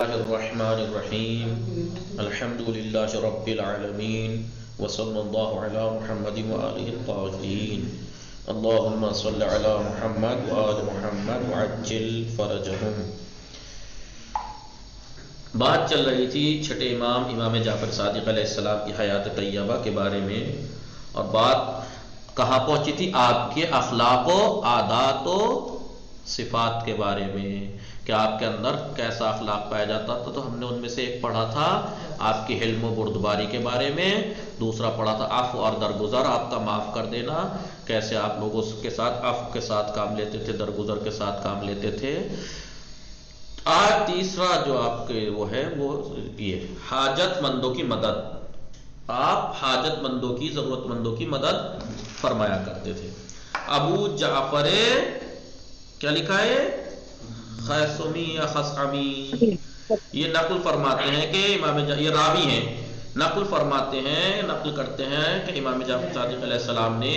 الرحمن الرحیم الحمد للہ رب العالمین وصلی اللہ علی محمد وآلہ الطاہرین اللہم صلی علی محمد وآل محمد وعجل فرجہم۔ بات چل رہی تھی چھٹے امام جعفر صادق علیہ السلام کی حیات طیبہ کے بارے میں، اور بات کہاں پہنچی تھی؟ آپ کے اخلاق و عادات و صفات کے بارے میں، کہ آپ کے اندر کیسا اخلاق پایا جاتا تھا۔ تو ہم نے ان میں سے ایک پڑھا تھا آپ کی حلم و بردباری کے بارے میں، دوسرا پڑھا تھا عفو اور درگزر، آپ کا معاف کر دینا، کیسے آپ لوگوں کے ساتھ عفو کے ساتھ کام لیتے تھے، درگزر کے ساتھ کام لیتے تھے۔ آج تیسرا جو آپ کے وہ ہے وہ یہ حاجت مندوں کی مدد، آپ حاجت مندوں کی، ضرورت مندوں کی مدد فرمایا کرتے تھے۔ ابو جعفر کیا لکھا ہے؟ خیثمی یا خصعمی، یہ نقل فرماتے ہیں کہ یہ راوی ہیں، نقل فرماتے ہیں، نقل کرتے ہیں کہ امام جعفر صادق علیہ السلام نے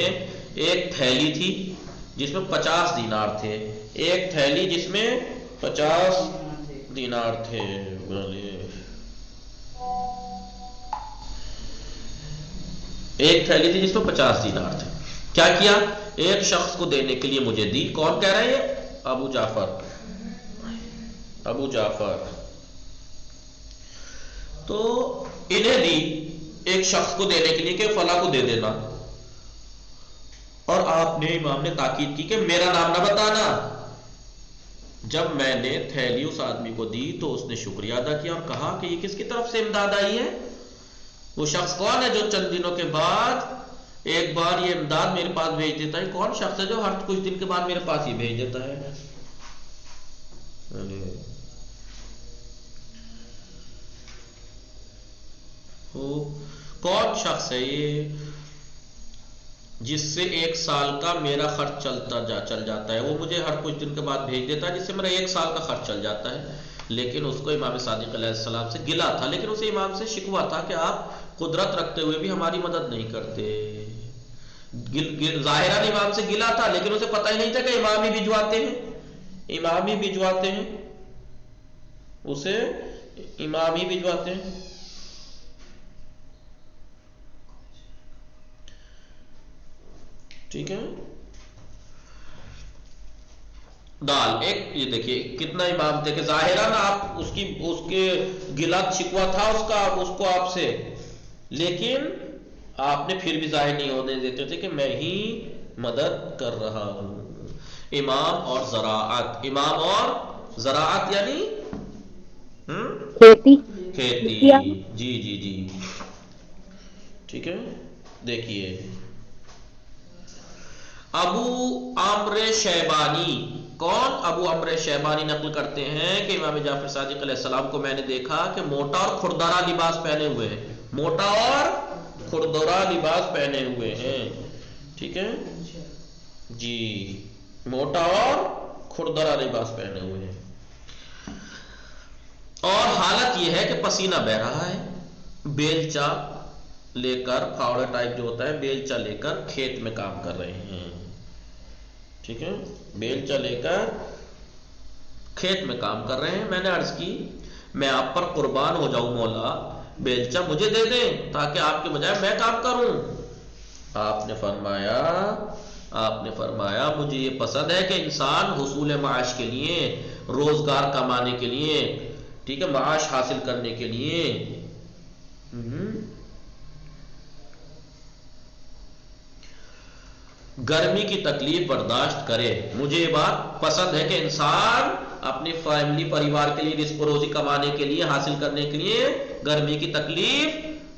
ایک تھیلی تھی جس میں 50 دینار تھے، ایک تھیلی جس میں 50 دینار تھے، ایک تھیلی تھی جس میں 50 دینار تھے۔ کیا کیا؟ ایک شخص کو دینے کے لیے مجھے دی۔ کون کہہ رہے ہیں؟ ابو جعفر۔ تو انہیں دی ایک شخص کو دینے کے لیے کہ فلاں کو دے دینا، اور آپ نے امام نے تاکید کی کہ میرا نام نہ بتانا۔ جب میں نے تھیلی اس آدمی کو دی تو اس نے شکریہ ادا کیا اور کہا کہ یہ کس کی طرف سے امداد آئی ہے؟ وہ شخص کون ہے جو چند دنوں کے بعد ایک بار یہ امداد میرے پاس بھیج دیتا ہے؟ کون شخص ہے جو ہر کچھ دن کے بعد میرے پاس ہی بھیج دیتا ہے؟ کون شخص ہے یہ جس سے 1 سال کا میرا خرچ چل جاتا ہے؟ وہ مجھے ہر کچھ دن کے بعد بھیج دیتا ہے جس سے میرا 1 سال کا خرچ چل جاتا ہے۔ لیکن اس کو امام صادق علیہ السلام سے گلہ تھا، لیکن اسے امام سے شکوہ تھا کہ آپ قدرت رکھتے ہوئے بھی ہماری مدد نہیں کرتے۔ ظاہراً امام سے گلہ تھا، لیکن اسے پتہ ہی نہیں تھا کہ امام ہی بھجواتے ہیں، اسے امام ہی بھجواتے ہیں۔ ٹھیک ہے، دال ایک، یہ دیکھیے کتنا امام تھے کہ ظاہراً آپ اس کے گلہ شکوہ تھا اس کو آپ سے، لیکن آپ نے پھر بھی ظاہر نہیں ہونے دیتے تھے کہ میں ہی مدد کر رہا ہوں۔ امام اور زراعت یعنی کھیتی، جی ٹھیک ہے۔ دیکھیے ابو عمرو شیبانی، کون؟ ابو عمرو شیبانی نقل کرتے ہیں کہ امام جعفر صادق علیہ السلام کو میں نے دیکھا کہ موٹا اور کھردرا لباس پہنے ہوئے ہیں، موٹا اور کھردرا لباس پہنے ہوئے ہیں۔ ٹھیک ہے جی، موٹا اور کھردرا لباس پہنے ہوئے ہیں، اور حالت یہ ہے کہ پسینہ بہہ رہا ہے، بیلچا لے کر، پھاوڑا ٹائپ جو ہوتا ہے، بیلچا لے کر کھیت میں کام کر رہے ہیں۔ ٹھیک ہے، بیلچا لے کر کھیت میں کام کر رہے ہیں۔ میں نے عرض کی میں آپ پر قربان ہو جاؤں مولا، بیلچا مجھے دے دیں تاکہ آپ کے بجائے میں کام کروں۔ آپ نے فرمایا مجھے یہ پسند ہے کہ انسان حصول معاش کے لیے، روزگار کمانے کے لیے، ٹھیک ہے، معاش حاصل کرنے کے لیے گرمی کی تکلیف برداشت کرے۔ مجھے یہ بات پسند ہے کہ انسان اپنی فیملی، پریوار کے لیے، رزق و روزی کمانے کے لیے، حاصل کرنے کے لیے گرمی کی تکلیف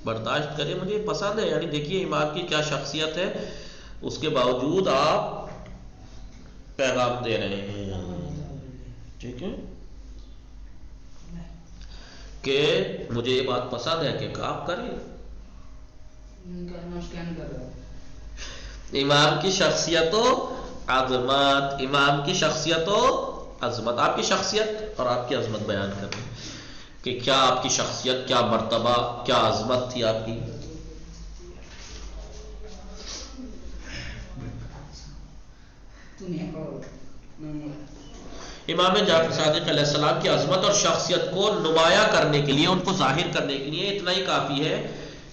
برداشت کرے، مجھے یہ پسند ہے۔ یعنی دیکھیے امام کی کیا شخصیت ہے، اس کے باوجود آپ پیغام دے رہے ہیں، ٹھیک ہے، کہ مجھے یہ بات پسند ہے کہ آپ کریں۔ امام کی شخصیت و عظمت، امام کی شخصیت و عظمت، آپ کی شخصیت اور آپ کی عظمت بیان کریں کہ کیا آپ کی شخصیت، کیا مرتبہ، کیا عظمت تھی آپ کی۔ امام جعفر صادق علیہ السلام کی عظمت اور شخصیت کو نمایاں کرنے کے لیے، ان کو ظاہر کرنے کے لیے اتنا ہی کافی ہے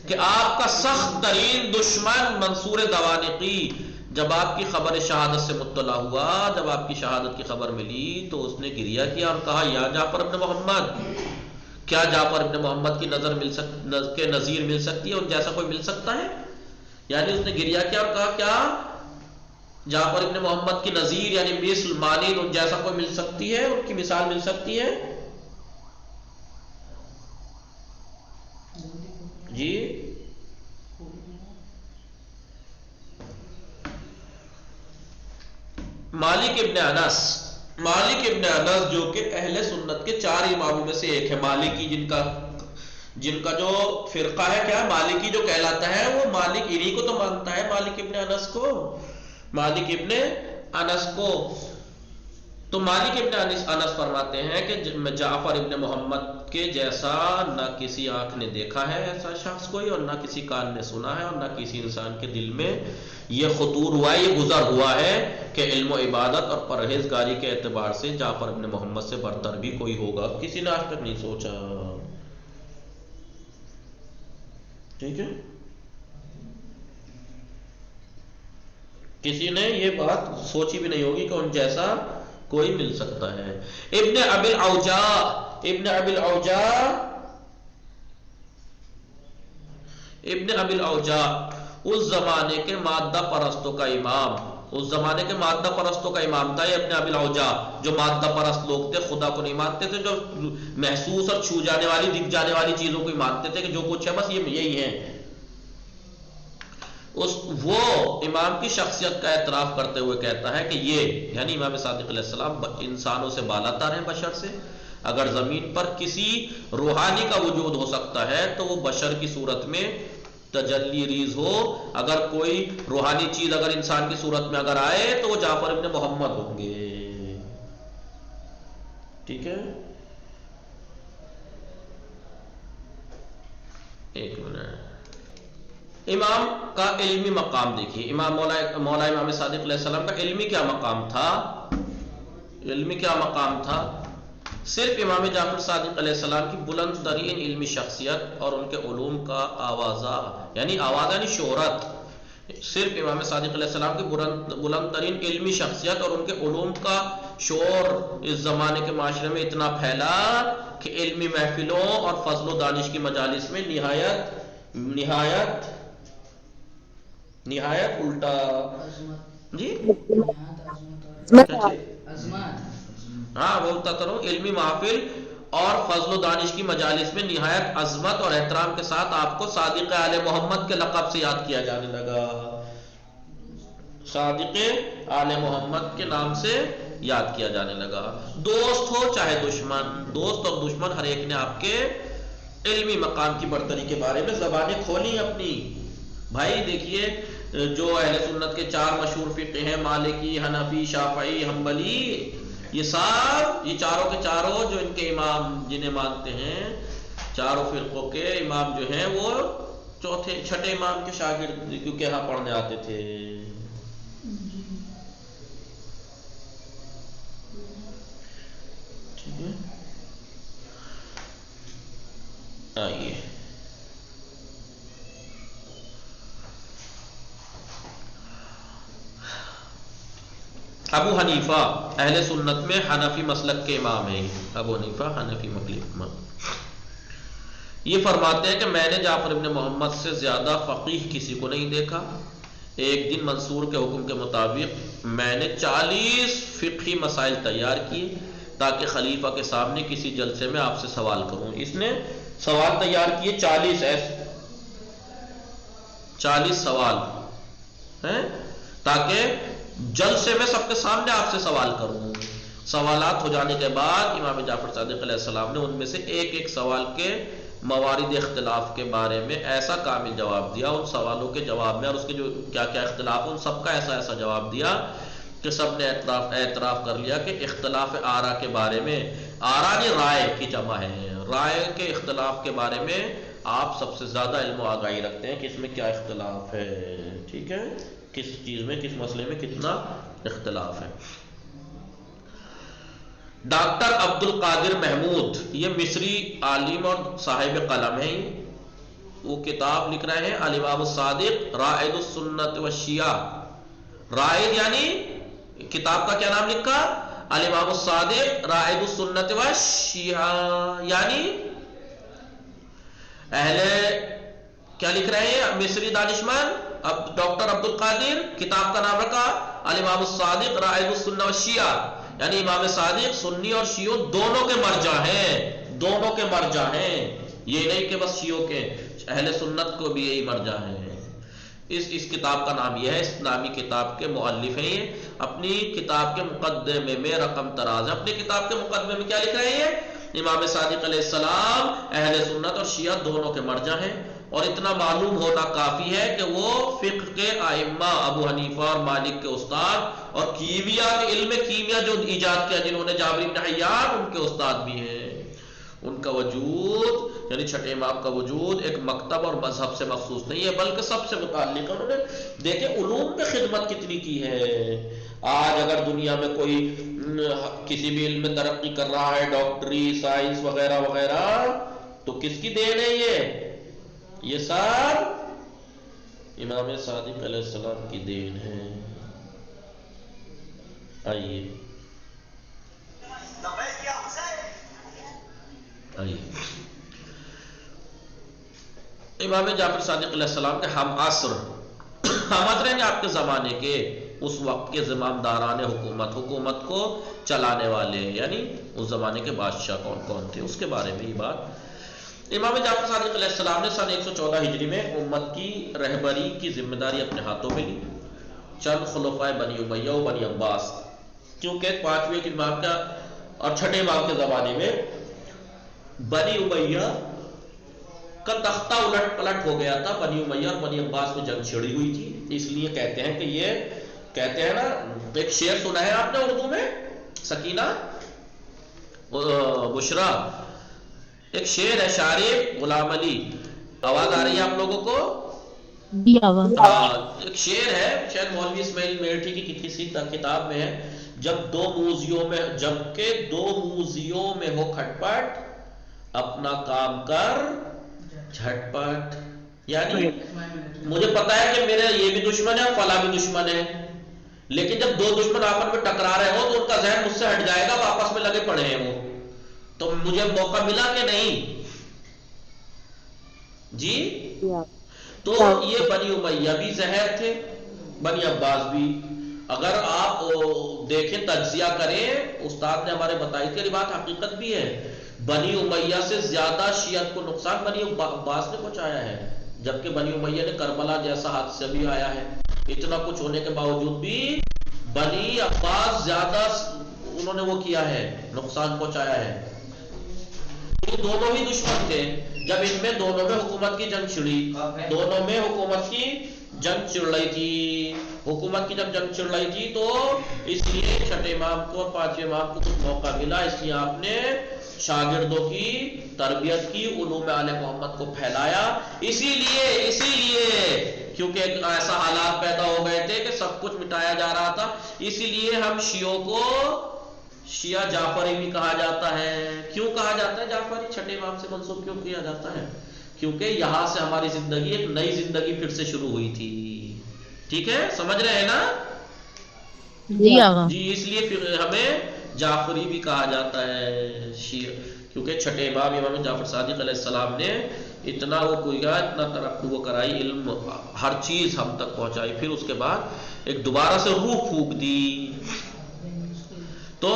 کہ آپ کا سخت ترین دشمن منصور دوانقی جب آپ کی خبر شہادت سے مطلع ہوا، جب آپ کی شہادت کی خبر ملی تو اس نے گریہ کیا اور کہا یا جعفر ابن محمد، کیا جعفر ابن محمد کی نظیر مل سکتی ہے، ان جیسا کوئی مل سکتا ہے؟ یعنی اس نے گریہ کیا اور کہا کیا جعفر ابن محمد کی نظیر یعنی مثل مانند ان جیسا کوئی مل سکتی ہے، ان کی مثال مل سکتی ہے؟ جی مالک ابن انس، مالک ابن انس جو کہ اہل سنت کے 4 اماموں میں سے ایک ہے، مالکی جن کا جو فرقہ ہے کیا مالکی جو کہلاتا ہے، وہ مالک انہی کو تو مانتا ہے، مالک ابن انس کو، مالک ابن انس کو۔ تو مالک ابن انس فرماتے ہیں کہ جعفر ابن محمد کے جیسا نہ کسی آنکھ نے دیکھا ہے ایسا شخص کوئی، اور نہ کسی کان نے سنا ہے، اور نہ کسی انسان کے دل میں یہ خطور ہوا ہے، یہ گزر ہوا ہے کہ علم و عبادت اور پرہیزگاری کے اعتبار سے جعفر ابن محمد سے برتر بھی کوئی ہوگا، کسی نے آج تک نہیں سوچا۔ ٹھیک ہے، کسی نے یہ بات سوچی بھی نہیں ہوگی کہ ان جیسا کوئی مل سکتا ہے۔ ابن ابی الاوجاع، ابن ابی الاوجاع، ابن ابی الاوجاع اس زمانے کے مادہ پرستوں کا امام، اس زمانے کے مادہ پرستوں کا امام تھا یہ ابن ابی الاوجاع، جو مادہ پرست لوگ تھے، خدا کو نہیں مانتے تھے، جو محسوس اور چھو جانے والی دکھ جانے والی چیزوں کو ہی مانتے تھے کہ جو کچھ ہے بس یہی ہے۔ وہ امام کی شخصیت کا اعتراف کرتے ہوئے کہتا ہے کہ یہ یعنی امام صادق علیہ السلام انسانوں سے بالاتر ہیں، بشر سے۔ اگر زمین پر کسی روحانی کا وجود ہو سکتا ہے تو وہ بشر کی صورت میں تجلی ریز ہو، اگر کوئی روحانی چیز اگر انسان کی صورت میں اگر آئے تو وہ جعفر ابن محمد ہوں گے۔ ٹھیک ہے، ایک منٹ، امام کا علمی مقام دیکھیے، امام مولا امام صادق علیہ السلام کا علمی کیا مقام تھا، علمی کیا مقام تھا؟ صرف امام جعفر صادق علیہ السلام کی بلند ترین علمی شخصیت اور ان کے علوم کا آوازہ یعنی شہرت، صرف امام صادق علیہ السلام کی بلند ترین علمی شخصیت اور ان کے علوم کا شور اس زمانے کے معاشرے میں اتنا پھیلا کہ علمی محفلوں اور فضل و دانش کی مجالس میں نہایت الٹا جی ہاں بولتا کرو، علمی محفل اور فضل و دانش کی مجالس میں نہایت عظمت اور احترام کے ساتھ آپ کو صادق آل محمد کے لقب سے یاد کیا جانے لگا، صادق آل محمد کے نام سے یاد کیا جانے لگا۔ دوست ہو چاہے دشمن، دوست اور دشمن ہر ایک نے آپ کے علمی مقام کی برتری کے بارے میں زبانیں کھولی اپنی۔ بھائی دیکھیے، جو اہل سنت کے 4 مشہور فقہ ہیں، مالکی، حنفی، شافعی، حنبلی، یہ چاروں کے چاروں جو ان کے امام جنہیں مانتے ہیں، چاروں فرقوں کے امام جو ہیں وہ چھٹے امام کے شاگرد کیونکہ یہاں پڑھنے آتے تھے۔ ٹھیک ہے، آئیے ابو حنیفہ اہل سنت میں حنفی مسلک کے امام ہیں، ابو حنیفہ حنفی امام، یہ فرماتے ہیں کہ میں نے جعفر ابن محمد سے زیادہ فقیہ کسی کو نہیں دیکھا۔ ایک دن منصور کے حکم کے مطابق میں نے 40 فقہی مسائل تیار کیے تاکہ خلیفہ کے سامنے کسی جلسے میں آپ سے سوال کروں۔ اس نے سوال تیار کیے 40 سوال ہیں تاکہ جلسے میں سب کے سامنے آپ سے سوال کروں۔ سوالات ہو جانے کے بعد امام جعفر صادق علیہ السلام نے ان میں سے ایک سوال کے موارد اختلاف کے بارے میں ایسا کامل جواب دیا، ان سوالوں کے جواب میں اور اس کے جو کیا کیا اختلاف ان سب کا ایسا جواب دیا کہ سب نے اعتراف کر لیا کہ اختلاف آرا کے بارے میں، آرا نے رائے کی جمع ہے، رائے کے اختلاف کے بارے میں آپ سب سے زیادہ علم و آگاہی رکھتے ہیں کہ اس میں کیا اختلاف ہے، ٹھیک ہے، کس چیز میں، کس مسئلے میں کتنا اختلاف ہے۔ ڈاکٹر عبد القادر محمود، یہ مصری عالم اور صاحب قلم ہیں، وہ کتاب لکھ رہے ہیں الامام الصادق رائد السنت والشیعہ۔ رائد یعنی کتاب کا کیا نام لکھا؟ الامام الصادق رائد السنت والشیعہ، یعنی اہل کیا لکھ رہے ہیں؟ مصری دانشمند ڈاکٹر عبد القادر، کتاب کا نام رکھا الامام الصادق رائد السنت والشیعہ، یعنی امام صادق سنی اور شیعوں دونوں کے مرجع ہیں، دونوں کے مرجع ہیں، یہ نہیں کہ بس شیعوں کے، اہل سنت کو بھی یہی مرجع ہے۔ اس کتاب کا نام یہ ہے، اس نامی کتاب کے مؤلف ہیں یہ، اپنی کتاب کے مقدمے میں رقم تراز ہے، اپنی کتاب کے مقدمے میں کیا لکھ رہے ہیں؟ امام صادق علیہ السلام اہل سنت اور شیعہ دونوں کے مرجع ہیں، اور اتنا معلوم ہونا کافی ہے کہ وہ فقہ کے ائمہ ابو حنیفہ اور مالک کے استاد، اور کیمیا کے علم کیمیا جو ایجاد کیا جنہوں نے جابر بن حیان، ان کے استاد بھی ہیں۔ ان کا وجود یعنی چھٹے امام کا وجود ایک مکتب اور مذہب سے مخصوص نہیں ہے، بلکہ سب سے متعلق ہے۔ انہوں نے دیکھیں علوم پہ خدمت کتنی کی ہے۔ آج اگر دنیا میں کوئی کسی بھی علم میں ترقی کر رہا ہے، ڈاکٹری، سائنس وغیرہ وغیرہ، تو کس کی دین ہے یہ سب امام صادق علیہ السلام کی دین ہے۔ آئیے امام جعفر صادق علیہ السلام کے ہم عصر ہیں آپ کے زمانے کے، اس وقت کے زمامداران حکومت کو چلانے والے، یعنی اس زمانے کے بادشاہ کون کون تھے، اس کے بارے میں یہ بات۔ امام جعفر صادق علیہ السلام نے سن 114 ہجری میں امت کی رہبری کی ذمہ داری اپنے ہاتھوں میں لی۔ چند خلفائے بنی امیہ و بنی عباس، کیونکہ پانچویں امام کا اور چھٹے امام کے زمانے میں بنی امیہ کا تختہ الٹ پلٹ ہو گیا تھا، بنی امیہ اور بنی عباس میں جنگ چھڑی ہوئی تھی، اس لیے کہتے ہیں کہ یہ کہتے ہیں نا، ایک شعر سنا ہے آپ نے اردو میں، سکینہ بشرا، ایک شعر ہے شاعر غلام علی، آواز آ رہی ہے آپ لوگوں کو؟ ایک شعر ہے شاید مولوی اسماعیل میرٹھی کی کسی کتاب میں ہے، جب کہ دو موذیوں میں ہو کھٹ پٹ، اپنا کام کر جھٹ پٹ، یعنی مجھے پتا ہے کہ میرا یہ بھی دشمن ہے اور فلاں بھی دشمن ہے، لیکن جب دو دشمن آپس میں ٹکرا رہے ہو تو ان کا ذہن مجھ سے ہٹ جائے گا، وہ آپس میں لگے پڑے ہیں، وہ تو مجھے موقع ملا کہ نہیں جی؟ تو یہ بنی امیہ بھی زہر تھے، بنی عباس بھی۔ اگر آپ دیکھیں تجزیہ کریں، استاد نے ہمارے بتائی تھی، یہ بات حقیقت بھی ہے، بنی امیہ سے زیادہ شیعت کو نقصان بنی عباس نے پہنچایا ہے، جبکہ بنی امیہ نے کربلا جیسا حادثہ بھی آیا ہے، اتنا کچھ ہونے کے باوجود بھی بنی عباس زیادہ انہوں نے وہ کیا ہے، نقصان پہنچایا ہے۔ یہ دونوں ہی دشمن تھے، جب ان میں دونوں میں حکومت کی جنگ چھڑی، دونوں میں حکومت کی جنگ چڑ رہی تھی، حکومت کی جب جنگ چڑ رہی تھی تو اس لیے چھٹے امام کو اور پانچویں امام کو کچھ موقع ملا، اس لیے آپ نے شاگردوں کی تربیت کی، علوم آل محمد کو پھیلایا، اسی لیے کیونکہ ایسا حالات پیدا ہو گئے تھے کہ سب کچھ مٹایا جا رہا تھا، اسی لیے ہم شیعوں کو شیعہ جعفری بھی کہا جاتا ہے۔ کیوں کہا جاتا ہے جعفری؟ چھٹے امام سے منسوب کیوں کیا جاتا ہے؟ کیونکہ یہاں سے ہماری زندگی ایک نئی زندگی پھر سے شروع ہوئی تھی، ٹھیک ہے، سمجھ رہے ہیں نا جی؟ اس لیے پھر ہمیں جعفری بھی کہا جاتا ہے شیعہ، کیونکہ چھٹے امام امام جعفر صادق علیہ السلام نے اتنا وہ کوئیا، اتنا ترقی وہ کرائی، علم ہر چیز ہم تک پہنچائی، پھر اس کے بعد ایک دوبارہ سے روح پھونک دی۔ تو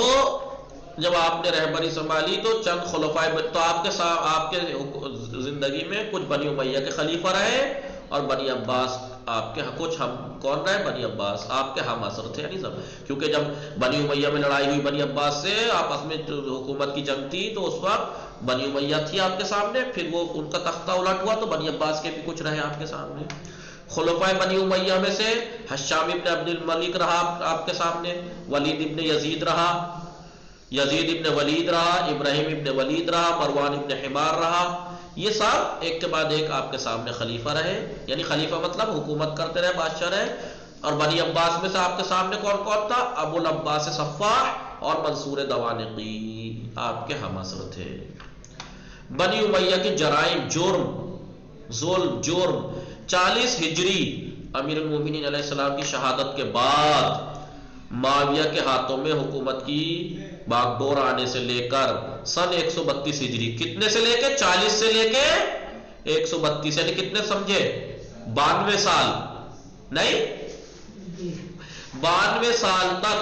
جب آپ نے رہبری سنبھالی تو چند خلفائے، تو آپ کے زندگی میں کچھ بنی امیہ کے خلیفہ رہے اور بنی عباس آپ کے کچھ ہم کون رہے؟ بنی عباس آپ کے ہم عصر تھے، یعنی سب، کیونکہ جب بنی امیہ میں لڑائی ہوئی بنی عباس سے، آپس میں حکومت کی جنگ تھی، تو اس وقت بنی امیہ تھی آپ کے سامنے، پھر وہ ان کا تختہ الٹ ہوا تو بنی عباس کے بھی کچھ رہے آپ کے سامنے۔ خلفائے بنی امیہ میں سے حشام ابن عبد الملک رہا آپ کے سامنے، ولید ابن یزید رہا، یزید ابن ولید رہا، ابراہیم ابن ولید رہا، مروان ابن حمار رہا، یہ سب ایک کے بعد ایک آپ کے سامنے خلیفہ رہے، یعنی خلیفہ مطلب حکومت کرتے رہے، بادشاہ رہے۔ اور بنی عباس میں سے آپ کے سامنے کون کون تھا؟ ابو العباس صفاح اور منصور دوانقی آپ کے ہم عصر تھے۔ بنی امیہ کے جرائم، ظلم، جرم 40 ہجری امیر المومنین علیہ السلام کی شہادت کے بعد معاویہ کے ہاتھوں میں حکومت کی باغ ڈور آنے سے لے کر سن 132 ہجری، کتنے سے لے کے 40 سے لے کے 132، یعنی کتنے سمجھے 92 سال، نہیں 92 سال تک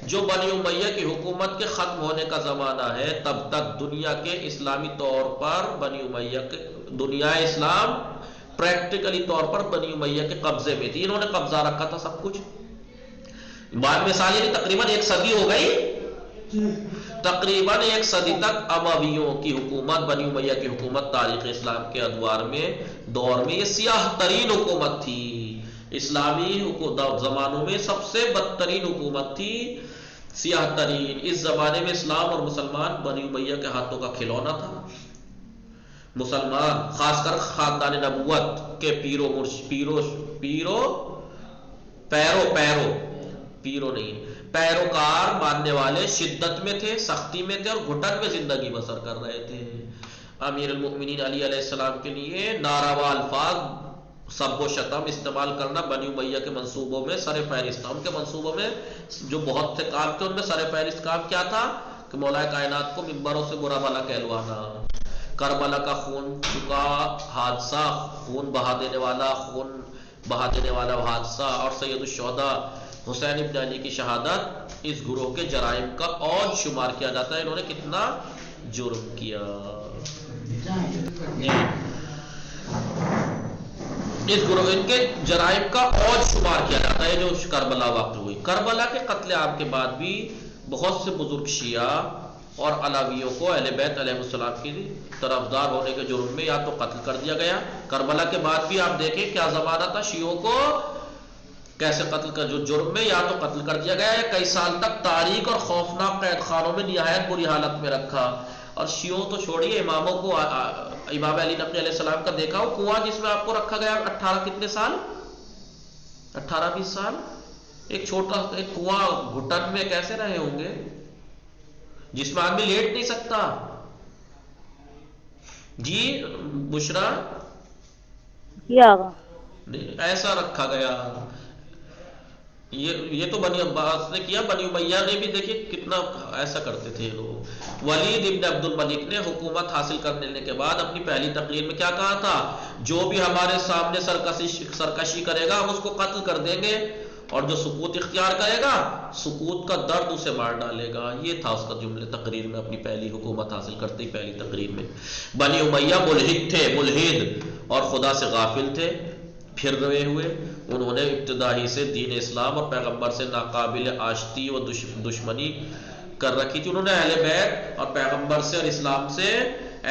جو بنی امیہ کی حکومت کے ختم ہونے کا زمانہ ہے، تب تک دنیا کے اسلامی طور پر بنی امیہ کے دنیا اسلام پریکٹیکلی طور پر بنی امیہ کے قبضے میں تھی، انہوں نے قبضہ رکھا تھا سب کچھ۔ 92 سال یعنی تقریباً 1 صدی ہو گئی، تقریباً 1 صدی تک امویوں کی حکومت، بنی امیہ کی حکومت تاریخ اسلام کے ادوار میں دور میں یہ سیاہ ترین حکومت تھی، اسلامی زمانوں میں سب سے بدترین حکومت تھی، سیاہ ترین۔ اس زمانے میں اسلام اور مسلمان بنی امیہ کے ہاتھوں کا کھلونا تھا۔ مسلمان خاص کر خاندان نبوت کے پیروکار ماننے والے شدت میں تھے، سختی میں تھے اور گھٹن میں زندگی بسر کر رہے تھے۔ امیر المؤمنین علی علیہ السلام کے لیے ناروا الفاظ، سب و شتم استعمال کرنا بنی امیہ کے منصوبوں میں سر فہرست تھا۔ ان کے منصوبوں میں جو بہت سے کام تھے، ان میں سر فہرست کام کیا تھا کہ مولا کائنات کو ممبروں سے برا بھلا کہلوانا، کربلا کا خون چکا حادثہ، خون بہا دینے والا حادثہ اور سید الشہداء حسین ابن علی کی شہادت اس گروہ کے جرائم کا اوج شمار کیا جاتا ہے۔ انہوں نے کتنا جرم کیا، اس گروہ ان کے جرائم کا اوج شمار کیا جاتا ہے جو کربلا واقع ہوئی۔ کربلا کے قتل عام کے بعد بھی بہت سے بزرگ شیعہ اور علاویوں کو اہل بیت علیہ السلام کی طرفدار ہونے کے جرم میں یا تو قتل کر دیا گیا۔ کربلا کے بعد بھی آپ دیکھیں کیا زمانہ تھا، شیعوں کو کیسے قتل کا جو جرم میں یا تو قتل کر دیا گیا یا کئی سال تک تاریک اور خوفناک قید خانوں میں نہایت بری حالت میں رکھا۔ اور شیعوں تو چھوڑیے، اماموں کو، امام علی نقی علیہ السلام کا دیکھا ہو کنواں جس میں آپ کو رکھا گیا 18 کتنے سال، 18-20 سال، ایک چھوٹا ایک کنواں گھٹن میں کیسے رہے ہوں گے جس میں آدمی لیٹ نہیں سکتا۔ جی بشرا، ایسا رکھا گیا۔ یہ تو بنی عباس نے کیا، بنی امیہ نے بھی دیکھیے کتنا ایسا کرتے تھے لوگ۔ ولید ابن عبد الملک نے حکومت حاصل کرنے کے بعد اپنی پہلی تقریر میں کیا کہا تھا، جو بھی ہمارے سامنے سرکشی کرے گا ہم اس کو قتل کر دیں گے، اور جو سکوت اختیار کرے گا سکوت کا درد اسے مار ڈالے گا۔ یہ تھا اس کا جملے تقریر میں، اپنی پہلی حکومت حاصل کرتے ہی پہلی تقریر میں۔ بنی امیہ ملحد تھے، ملحد اور خدا سے غافل تھے، پھر روے ہوئے۔ انہوں نے ابتدائی سے دین اسلام اور پیغمبر سے ناقابل آشتی و دشمنی کر رکھی تھی۔ انہوں نے اہل بیت اور پیغمبر سے اور اسلام سے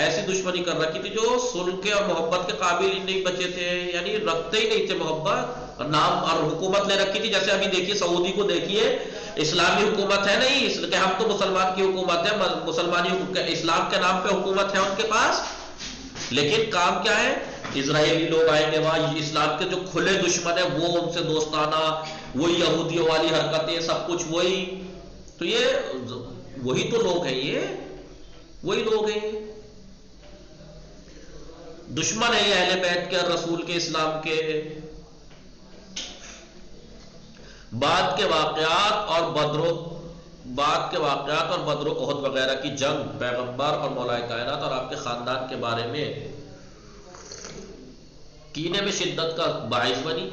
ایسی دشمنی کر رکھی تھی جو صلح کے اور محبت کے قابل ہی نہیں بچے تھے، یعنی رکھتے ہی نہیں تھے محبت، اور نام اور حکومت لے رکھی تھی۔ جیسے ابھی دیکھیے سعودی کو دیکھیے، اسلامی حکومت ہے نہیں، اس لیے ہم تو مسلمان کی حکومت ہے، مسلمانی اسلام کے نام پہ حکومت ہے ان کے پاس، لیکن کام کیا ہے، اسرائیلی لوگ آئیں گے وہاں، اسلام کے جو کھلے دشمن ہیں وہ ان سے دوستانہ، وہی یہودیوں والی حرکتیں، سب کچھ وہی، تو یہ وہی تو لوگ ہیں، یہ وہی لوگ ہیں، دشمن ہے یہ اہل بیت کے اور رسول کے، اسلام کے۔ بعد کے واقعات اور بدر و احد وغیرہ کی جنگ پیغمبر اور مولا کائنات اور آپ کے خاندان کے بارے میں کینے میں شدت کا باعث بنی،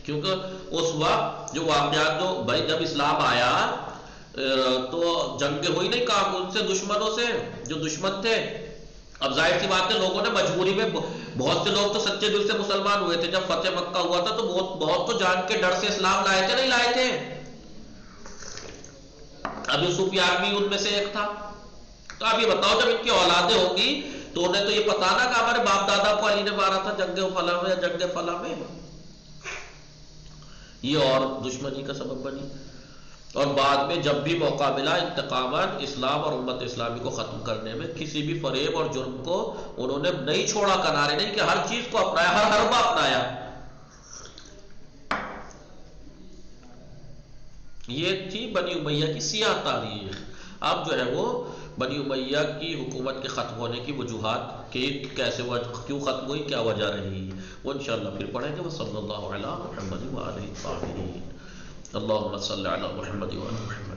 کیونکہ اس وقت جو واقعات، جو بھائی جب اسلام آیا تو جنگیں ہوئی نہیں، کام ان سے دشمنوں سے جو دشمن تھے۔ اب ظاہر سی بات ہے لوگوں نے مجبوری میں، بہت سے لوگ تو سچے دل سے مسلمان ہوئے تھے، جب فتح مکہ ہوا تھا تو بہت تو جان کے ڈر سے اسلام لائے تھے، نہیں لائے تھے؟ ابو سفیان بھی ان میں سے ایک تھا۔ تو آپ یہ بتاؤ جب ان کی اولادیں ہوں گی تو انہیں تو یہ پتا نا کہ ہمارے باپ دادا کو علی نے مارا تھا جنگ فلاں میں یا جنگ فلاں میں، یہ اور دشمنی کا سبب بنی۔ اور بعد میں جب بھی موقع ملا انتقامات اسلام اور امت اسلامی کو ختم کرنے میں، کسی بھی فریب اور جرم کو انہوں نے نہیں چھوڑا، کنارے نہیں کہ ہر چیز کو اپنایا، ہر حربہ اپنایا۔ یہ تھی بنی امیہ کی سیاہ تاریخ. اب جو ہے وہ بنی امیہ کی حکومت کے ختم ہونے کی وجوہات کہ کیسے کیوں ختم ہوئی، کیا وجہ رہی، وہ انشاءاللہ پھر پڑھیں گے. وصلی اللہ علی محمد وآلہ وصحبہ. اللہم صلی علی محمد وآلہ محمد.